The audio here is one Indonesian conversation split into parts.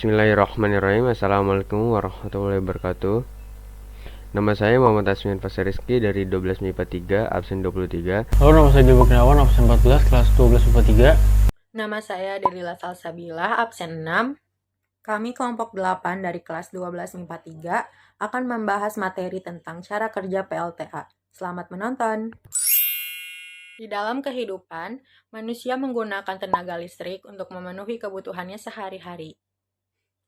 Bismillahirrahmanirrahim. Assalamualaikum warahmatullahi wabarakatuh. Nama saya Muhammad Asmin Fasir Rizky dari 12 MIPA 3, absen 23. Halo, nama saya Diego Kurniawan, absen 14, kelas 12 MIPA 3. Nama saya Delila Salsabila, absen 6. Kami kelompok 8 dari kelas 12 MIPA 3 akan membahas materi tentang cara kerja PLTA. Selamat menonton. Di dalam kehidupan, manusia menggunakan tenaga listrik untuk memenuhi kebutuhannya sehari-hari.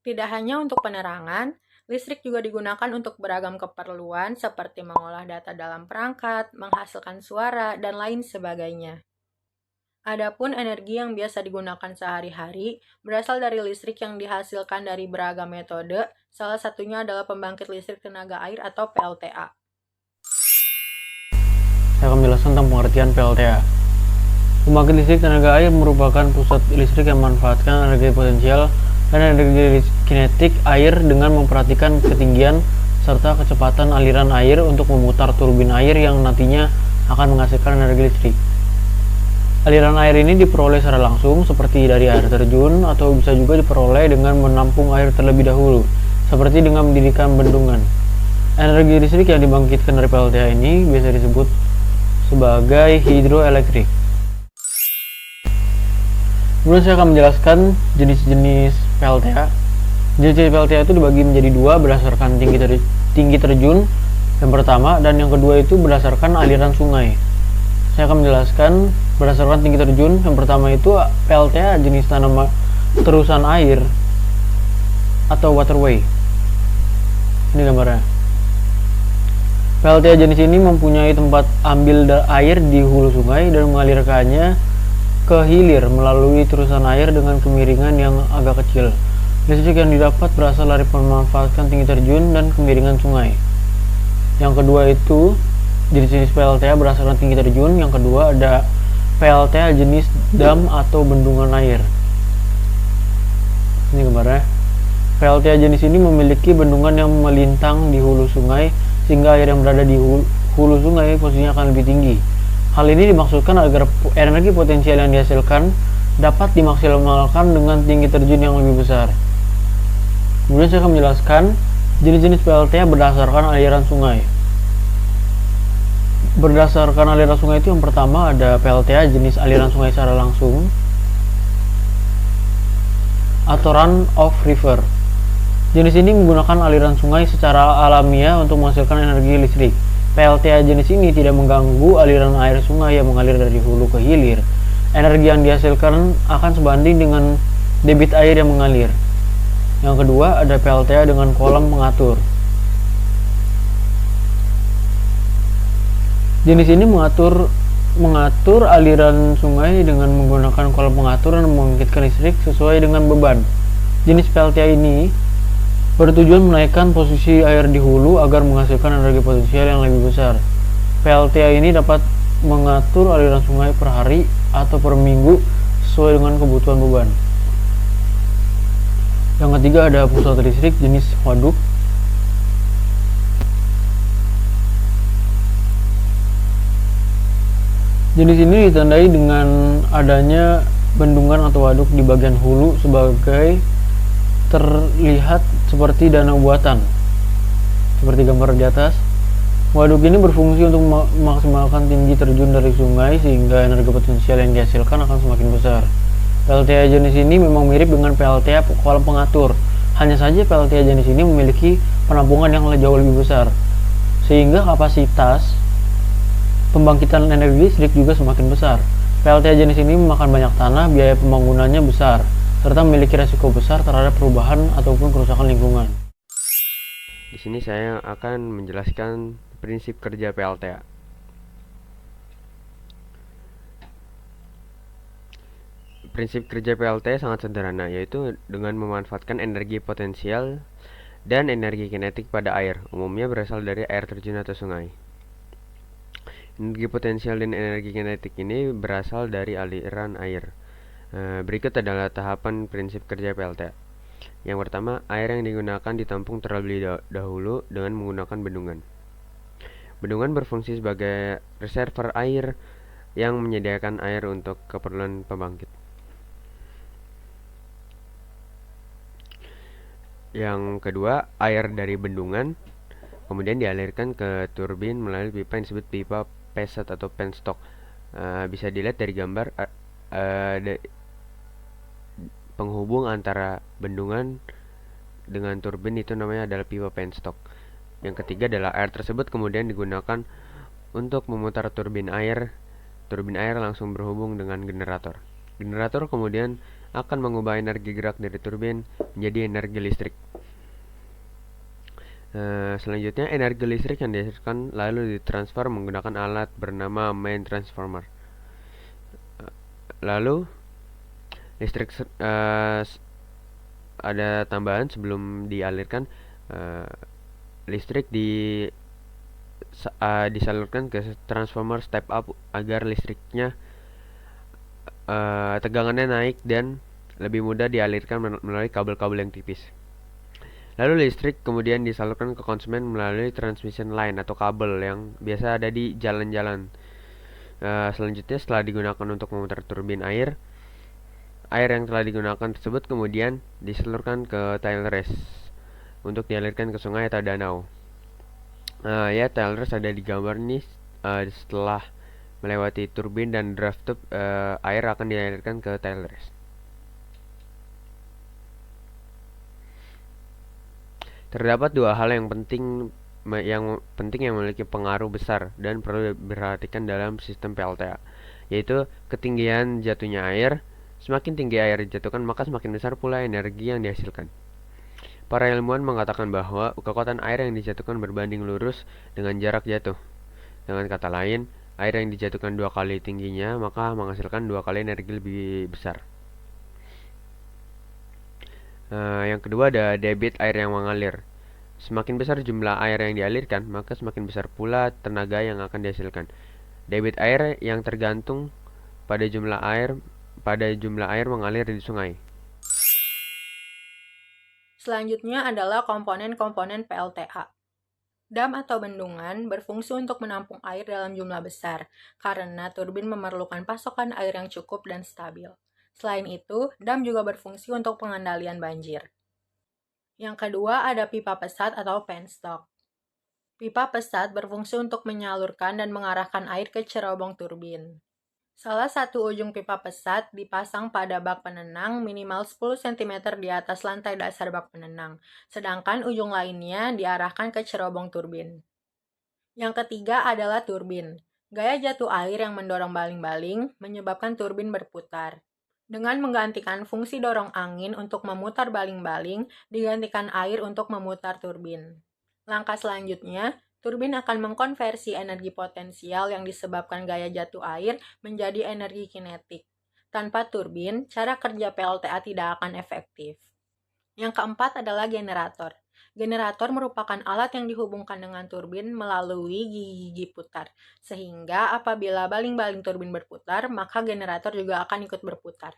Tidak hanya untuk penerangan, listrik juga digunakan untuk beragam keperluan seperti mengolah data dalam perangkat, menghasilkan suara, dan lain sebagainya. Adapun energi yang biasa digunakan sehari-hari berasal dari listrik yang dihasilkan dari beragam metode, salah satunya adalah pembangkit listrik tenaga air atau PLTA. Saya akan menjelaskan tentang pengertian PLTA. Pembangkit listrik tenaga air merupakan pusat listrik yang memanfaatkan energi potensial dan energi kinetik air dengan memperhatikan ketinggian serta kecepatan aliran air untuk memutar turbin air yang nantinya akan menghasilkan energi listrik. Aliran air ini diperoleh secara langsung seperti dari air terjun atau bisa juga diperoleh dengan menampung air terlebih dahulu, seperti dengan mendirikan bendungan. Energi listrik yang dibangkitkan dari PLTA ini biasa disebut sebagai hidroelektrik. Kemudian saya akan menjelaskan jenis-jenis PLTA. Jenis PLTA itu dibagi menjadi dua berdasarkan tinggi terjun yang pertama, dan yang kedua itu berdasarkan aliran sungai. Saya akan menjelaskan berdasarkan tinggi terjun. Yang pertama itu PLTA jenis tanaman terusan air atau waterway. Ini gambarnya. PLTA jenis ini mempunyai tempat ambil air di hulu sungai dan mengalirkannya ke hilir melalui terusan air dengan kemiringan yang agak kecil. Listrik yang didapat berasal dari memanfaatkan tinggi terjun dan kemiringan sungai. Yang kedua itu jenis-jenis PLTA berdasarkan tinggi terjun. Yang kedua ada PLTA jenis dam atau bendungan air. Ini gambarnya. PLTA jenis ini memiliki bendungan yang melintang di hulu sungai sehingga air yang berada di hulu sungai posisinya akan lebih tinggi. Hal ini dimaksudkan agar energi potensial yang dihasilkan dapat dimaksimalkan dengan tinggi terjun yang lebih besar. Kemudian saya akan menjelaskan jenis-jenis PLTA berdasarkan aliran sungai. Berdasarkan aliran sungai itu yang pertama ada PLTA jenis aliran sungai secara langsung atau run of river. Jenis ini menggunakan aliran sungai secara alamiah untuk menghasilkan energi listrik. PLTA jenis ini tidak mengganggu aliran air sungai yang mengalir dari hulu ke hilir. Energi yang dihasilkan akan sebanding dengan debit air yang mengalir. Yang kedua ada PLTA dengan kolam pengatur. Jenis ini mengatur aliran sungai dengan menggunakan kolam pengatur dan membangkitkan listrik sesuai dengan beban. Jenis PLTA ini bertujuan menaikkan posisi air di hulu agar menghasilkan energi potensial yang lebih besar. PLTA ini dapat mengatur aliran sungai per hari atau per minggu sesuai dengan kebutuhan beban. Yang ketiga ada pusat listrik jenis waduk. Jenis ini ditandai dengan adanya bendungan atau waduk di bagian hulu sebagai terlihat seperti danau buatan seperti gambar di atas. Waduk ini berfungsi untuk memaksimalkan tinggi terjun dari sungai sehingga energi potensial yang dihasilkan akan semakin besar. PLTA jenis ini memang mirip dengan PLTA kolam pengatur, hanya saja PLTA jenis ini memiliki penampungan yang jauh lebih besar sehingga kapasitas pembangkitan energi listrik juga semakin besar. PLTA jenis ini memakan banyak tanah, biaya pembangunannya besar, serta memiliki resiko besar terhadap perubahan ataupun kerusakan lingkungan. Di sini saya akan menjelaskan prinsip kerja PLTA. Prinsip kerja PLTA sangat sederhana, yaitu dengan memanfaatkan energi potensial dan energi kinetik pada air, umumnya berasal dari air terjun atau sungai. Energi potensial dan energi kinetik ini berasal dari aliran air. Berikut adalah tahapan prinsip kerja PLTA. Yang pertama, air yang digunakan ditampung terlebih dahulu dengan menggunakan bendungan. Bendungan berfungsi sebagai reservoir air yang menyediakan air untuk keperluan pembangkit. Yang kedua, air dari bendungan kemudian dialirkan ke turbin melalui pipa yang disebut pipa pesat atau penstock. Bisa dilihat dari gambar penghubung antara bendungan dengan turbin itu namanya adalah pipa penstock. Yang ketiga adalah air tersebut kemudian digunakan untuk memutar turbin air. Turbin air langsung berhubung dengan generator. Generator kemudian akan mengubah energi gerak dari turbin menjadi energi listrik. Selanjutnya, energi listrik yang dihasilkan lalu ditransfer menggunakan alat bernama main transformer. Lalu, listrik ada tambahan sebelum dialirkan. Listrik disalurkan ke transformer step up agar listriknya tegangannya naik dan lebih mudah dialirkan melalui kabel-kabel yang tipis. Lalu listrik kemudian disalurkan ke konsumen melalui transmission line atau kabel yang biasa ada di jalan-jalan. Selanjutnya, setelah digunakan untuk memutar turbin air yang telah digunakan tersebut kemudian disalurkan ke tile race untuk dialirkan ke sungai atau danau. Tile race ada di gambar ini. Setelah melewati turbin dan draft tube, air akan dialirkan ke tile race. Terdapat dua hal yang penting yang memiliki pengaruh besar dan perlu diperhatikan dalam sistem PLTA, yaitu ketinggian jatuhnya air. Semakin tinggi air dijatuhkan, maka semakin besar pula energi yang dihasilkan. Para ilmuwan mengatakan bahwa kekuatan air yang dijatuhkan berbanding lurus dengan jarak jatuh. Dengan kata lain, air yang dijatuhkan 2 kali tingginya, maka menghasilkan 2 kali energi lebih besar. Yang kedua ada debit air yang mengalir. Semakin besar jumlah air yang dialirkan, maka semakin besar pula tenaga yang akan dihasilkan. Debit air yang tergantung pada jumlah air mengalir di sungai. Selanjutnya adalah komponen-komponen PLTA. Dam atau bendungan berfungsi untuk menampung air dalam jumlah besar, karena turbin memerlukan pasokan air yang cukup dan stabil. Selain itu, dam juga berfungsi untuk pengendalian banjir. Yang kedua ada pipa pesat atau penstock. Pipa pesat berfungsi untuk menyalurkan dan mengarahkan air ke cerobong turbin. Salah satu ujung pipa pesat dipasang pada bak penenang minimal 10 cm di atas lantai dasar bak penenang, sedangkan ujung lainnya diarahkan ke cerobong turbin. Yang ketiga adalah turbin. Gaya jatuh air yang mendorong baling-baling menyebabkan turbin berputar. Dengan menggantikan fungsi dorong angin untuk memutar baling-baling, digantikan air untuk memutar turbin. Langkah selanjutnya, turbin akan mengkonversi energi potensial yang disebabkan gaya jatuh air menjadi energi kinetik. Tanpa turbin, cara kerja PLTA tidak akan efektif. Yang keempat adalah generator. Generator merupakan alat yang dihubungkan dengan turbin melalui gigi-gigi putar, sehingga apabila baling-baling turbin berputar, maka generator juga akan ikut berputar.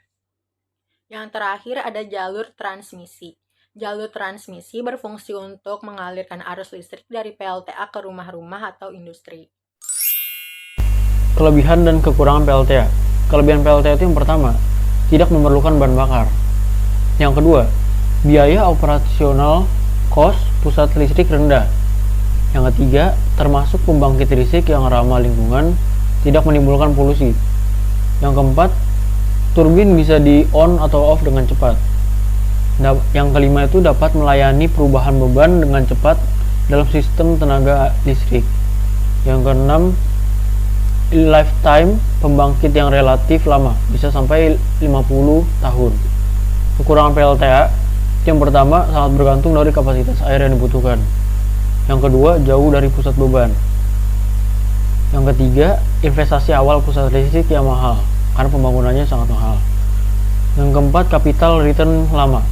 Yang terakhir ada jalur transmisi. Jalur transmisi berfungsi untuk mengalirkan arus listrik dari PLTA ke rumah-rumah atau industri. Kelebihan dan kekurangan PLTA. Kelebihan PLTA itu yang pertama, tidak memerlukan bahan bakar. Yang kedua, biaya operasional cost pusat listrik rendah. Yang ketiga, termasuk pembangkit listrik yang ramah lingkungan, tidak menimbulkan polusi. Yang keempat, turbin bisa di on atau off dengan cepat. Yang kelima itu dapat melayani perubahan beban dengan cepat dalam sistem tenaga listrik. Yang keenam, lifetime pembangkit yang relatif lama, bisa sampai 50 tahun. Kekurangan PLTA, yang pertama sangat bergantung dari kapasitas air yang dibutuhkan. Yang kedua, jauh dari pusat beban. Yang ketiga, investasi awal pusat listrik yang mahal, karena pembangunannya sangat mahal. Yang keempat, capital return lama.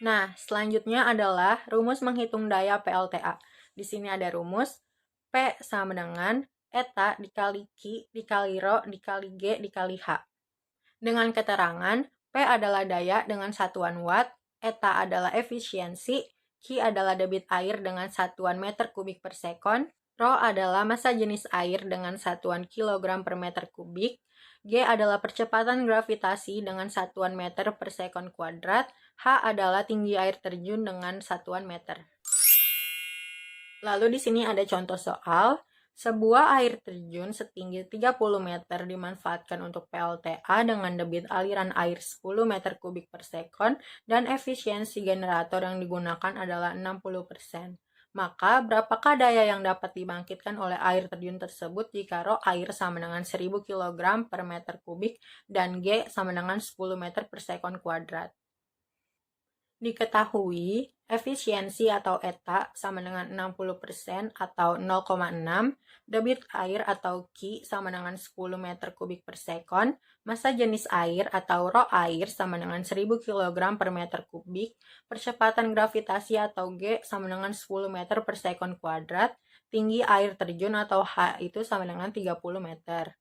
Nah, selanjutnya adalah rumus menghitung daya PLTA. Di sini ada rumus P sama dengan eta dikali Q dikali Rho dikali G dikali H. Dengan keterangan, P adalah daya dengan satuan watt, eta adalah efisiensi, Q adalah debit air dengan satuan meter kubik per sekon, Rho adalah massa jenis air dengan satuan kilogram per meter kubik. G adalah percepatan gravitasi dengan satuan meter per sekon kuadrat. H adalah tinggi air terjun dengan satuan meter. Lalu di sini ada contoh soal. Sebuah air terjun setinggi 30 meter dimanfaatkan untuk PLTA dengan debit aliran air 10 meter kubik per sekon dan efisiensi generator yang digunakan adalah 60%. Maka berapakah daya yang dapat dibangkitkan oleh air terjun tersebut jika rho air sama dengan 1000 kg per meter kubik dan G sama dengan 10 meter per sekon kuadrat? Diketahui, efisiensi atau eta sama dengan 60% atau 0,6, debit air atau Q sama dengan 10 meter kubik per sekon, massa jenis air atau rho air sama dengan 1000 kg per meter kubik, percepatan gravitasi atau G sama dengan 10 meter per sekon kuadrat, tinggi air terjun atau H itu sama dengan 30 meter.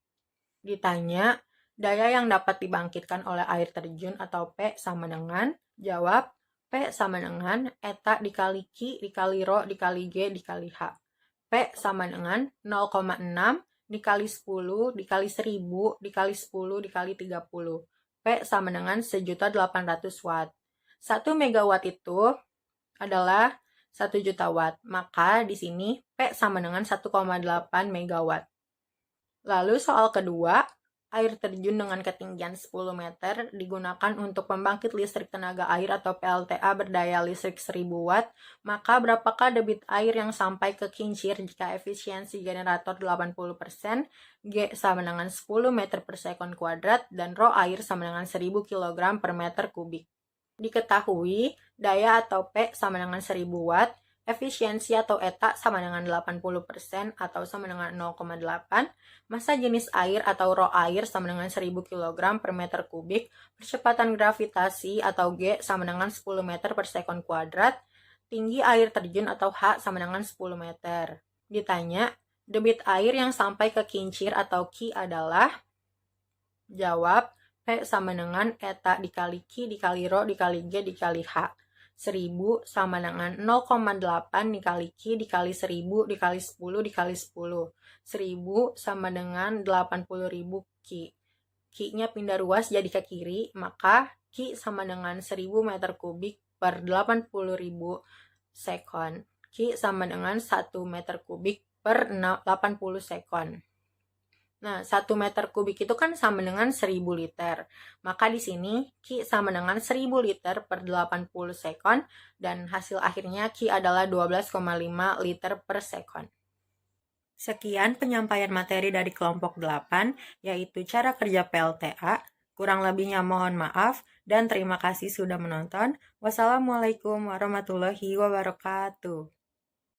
Ditanya, daya yang dapat dibangkitkan oleh air terjun atau P sama dengan, jawab, P sama dengan eta dikali Q dikali rho dikali G dikali H. P sama dengan 0,6 dikali 10 dikali 1000 dikali 10 dikali 30. P sama dengan 1.800 watt. 1 megawatt itu adalah 1 juta watt. Maka di sini P sama dengan 1,8 megawatt. Lalu soal kedua, air terjun dengan ketinggian 10 meter digunakan untuk pembangkit listrik tenaga air atau PLTA berdaya listrik 1000 watt, maka berapakah debit air yang sampai ke kincir jika efisiensi generator 80%, G sama dengan 10 meter per sekon kuadrat, dan rho air sama dengan 1000 kg per meter kubik. Diketahui, daya atau P sama dengan 1000 watt, efisiensi atau eta sama dengan 80% atau sama dengan 0,8, massa jenis air atau rho air sama dengan 1000 kg per meter kubik, percepatan gravitasi atau G sama dengan 10 meter per sekon kuadrat, tinggi air terjun atau H sama dengan 10 meter. Ditanya, debit air yang sampai ke kincir atau Q adalah, jawab, P sama dengan eta dikali Q dikali rho dikali G dikali H. 1000 sama dengan 0,8 dikali Q dikali 1000 dikali 10 dikali 10. 1000 sama dengan 80.000 Q. Q-nya pindah ruas jadi ke kiri, maka Q sama dengan 1000 meter kubik per 80.000 sekon. Q sama dengan 1 meter kubik per 80 sekon. Nah, 1 meter kubik itu kan sama dengan 1000 liter. Maka di sini Q sama dengan 1000 liter per 80 sekon dan hasil akhirnya Q adalah 12,5 liter per sekon. Sekian penyampaian materi dari kelompok 8, yaitu cara kerja PLTA. Kurang lebihnya mohon maaf dan terima kasih sudah menonton. Wassalamualaikum warahmatullahi wabarakatuh.